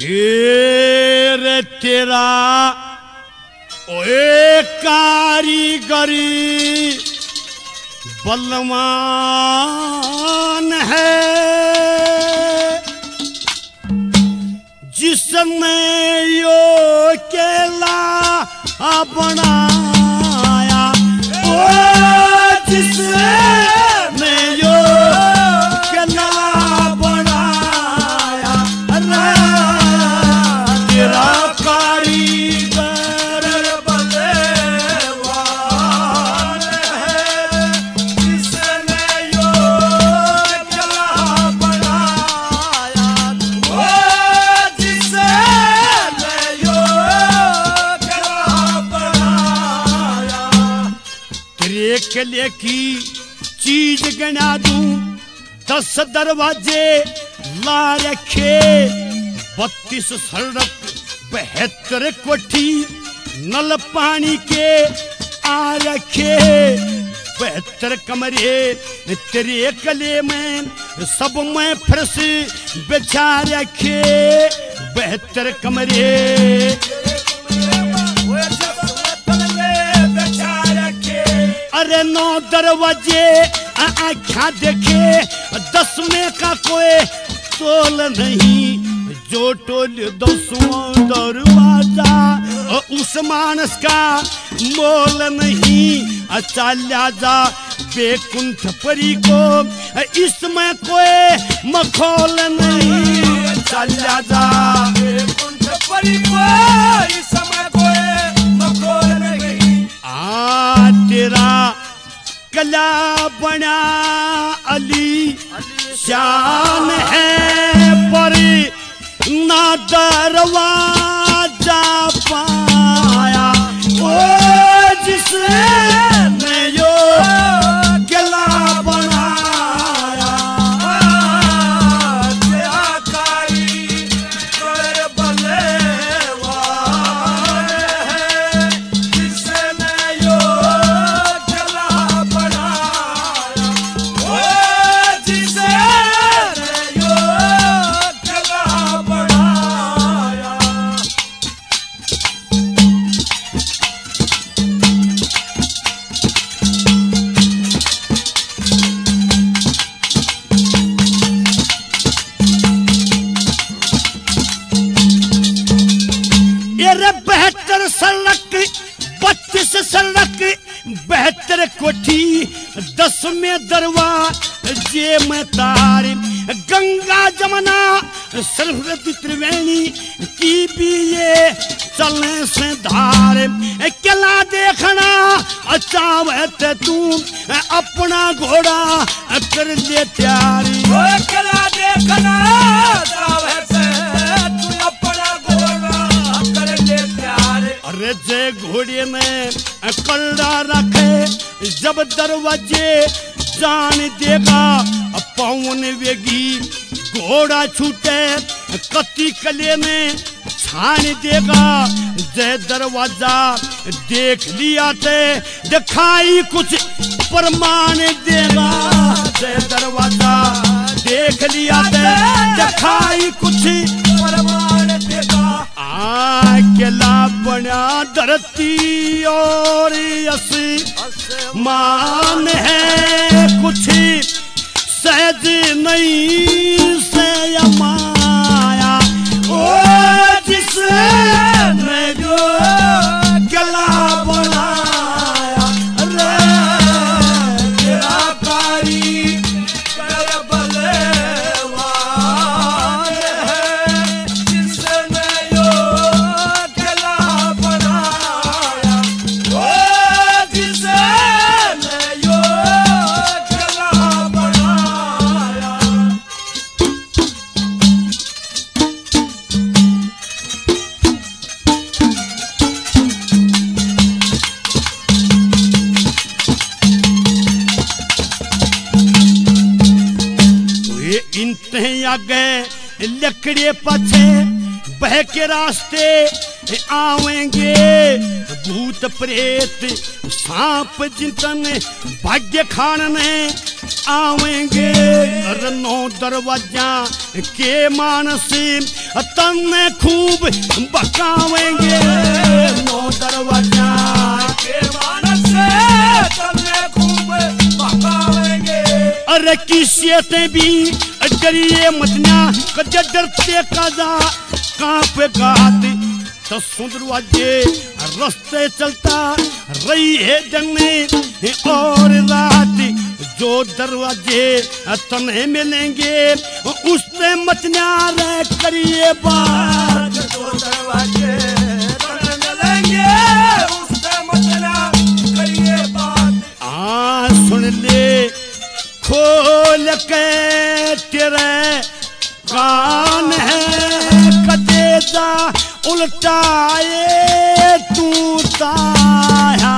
रे तेरा ओए कारीगरी बलवान है, जिसने यो केला बनाया, ओ जिसने यो केला बनाया, तेरा कारीगर बलवान है, जिसने यो केला बनाया, ओ जिसने यो केला बनाया। तेरे केले की चीज गिना दूं 10 दरवाजे ला रखे, 32 सड़क 72 कोठी नल पानी के आ रखे, 72 कमरे तेरे कले में सब में फर्श बिछा रखे, 72 कमरे अरे 9 दरवाजे आँखा देखे, 10 में का कोई तोल नहीं, जो टोल 10वां दरवाजा उस मानस का मोल नहीं। चाल्या जा बेकुंठ परी को इसमें कोई मखौल नहीं, चाल्या जा बेकुंठ परी को इसमें कोई मखौल नहीं। तेरा कला बना अली शान है, पर ना दरवाजा पाया, ओ जिसने यो गला बनाया, तेरा कारीगर बलवान है, जिसने यो गला बनाया, ओ जिसने यो गला बनाया। ये 72 सड़क 32 सड़क 72 कोठी 10 में दरवाजे में तार, गंगा जमुना सरस्वती त्रिवेणी की भी ये चलने से धार। केला देखना चाहत तू अपना घोड़ा कर ले तैयारी, केला देखना चाहत तू अपना घोड़ा कर ले तैयारी। अरे जे घोड़े में कल्ला रखे, जब दरवाजे जान देगा पवन वेगी, घोड़ा छूटे कत्ती कले में छान देगा, जय दरवाजा देख लिया ते दिखाई कुछ प्रमाण देगा, जय दरवाजा देख लिया ते दिखाई कुछ प्रमाण देगा। केला बना धरती और आसमान है, कुछ सहज नहीं से माया, ओ जिसने जो गला बनाया, रे तेरा कारीगर बलवान है, जिसने जो गला बनाया, ओ जिसने जो गला बनाया। इंते आगे लकड़े पछे बह के रास्ते आवेंगे, भूत प्रेत सांप जितन भाग्य खान ने आवेंगे। नौ दरवाजा के मानस तन्ने खूब बकावेंगे। नौ दरवाजा के मानस तन्ने खूब बकावेंगे। अरे किसी ते भी डरिए मतना कदे डरते कदा कांपेगा हाथ। तो दरवाजे रास्ते चलता रही है दिन और रात। जो दरवाजे तन्हे मिलेंगे उससे मचना रे करिए बात। जो दरवाजे तन्हे मिलेंगे उससे मचना करिए बात। सुन ले खोल के तेरे कान है कदेजा उल्टाए तू ताया।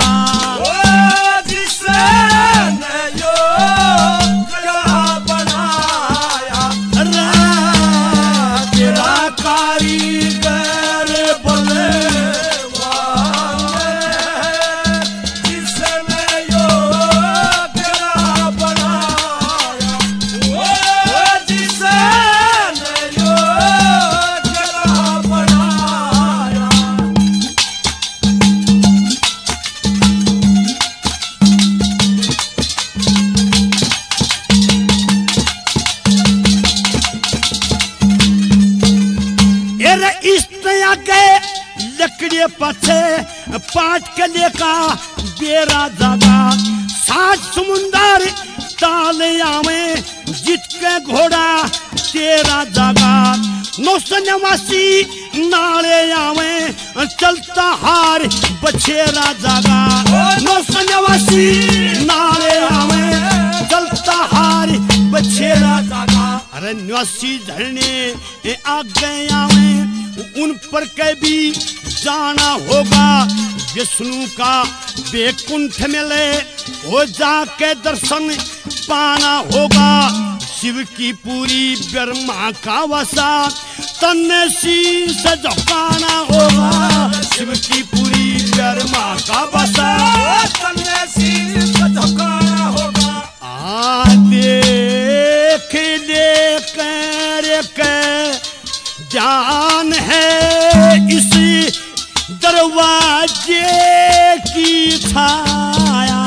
लकड़े पछे पाट के लेका बेरा जागा। सात समुंदर ताले आवे जितके घोड़ा तेरा जागा। 989 नाले आवे चलता हार बछेरा जागा। 989 नाले आवे चलता हार बछेरा जागा। अरे 89 झरने आ गए आवे उन पर के भी जाना होगा। विष्णु का बैकुंठ मिले हो जाके दर्शन पाना होगा। शिव की पूरी ब्रह्मा का वसा तन्ने शीश झुकाना होगा। शिव की पूरी ब्रह्मा का वसा तन्ने शीश झुकाना होगा। देख ले कर के जान है इसी दरवाजे की छाया।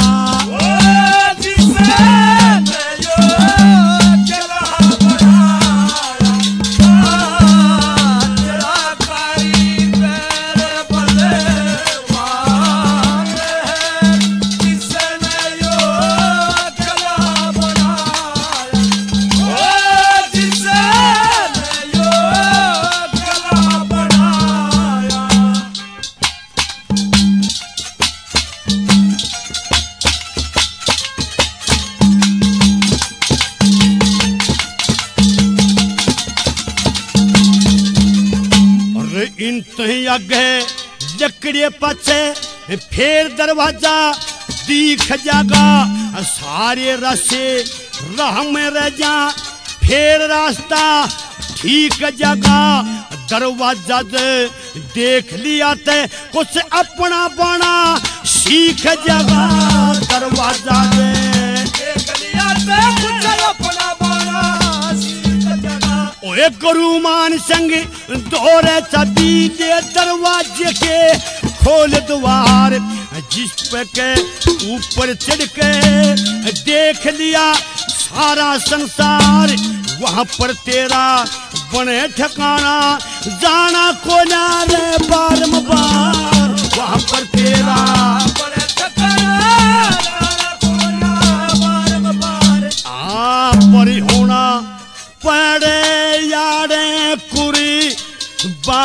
आगे लकड़े पछे फिर दरवाजा दिख जागा। सारे रसे राह में रह जा फिर रास्ता ठीक जगा। दरवाजा देख लिया ते कुछ अपना बना सीख जगा। दरवाजा देख लिया ते कुछ अपना बना सीख जगा। ओए गुरुमान संग दौरे चाबी दे दरवाजे के खोल द्वार। जिस पे के ऊपर चढ़ के देख लिया सारा संसार। वहाँ पर तेरा बने ठिकाना जाना को ना रे बारंबार। वहाँ पर तेरा बने ठिकाना जाना को ना बारंबार। परी होना पड़े यारे कुरी बा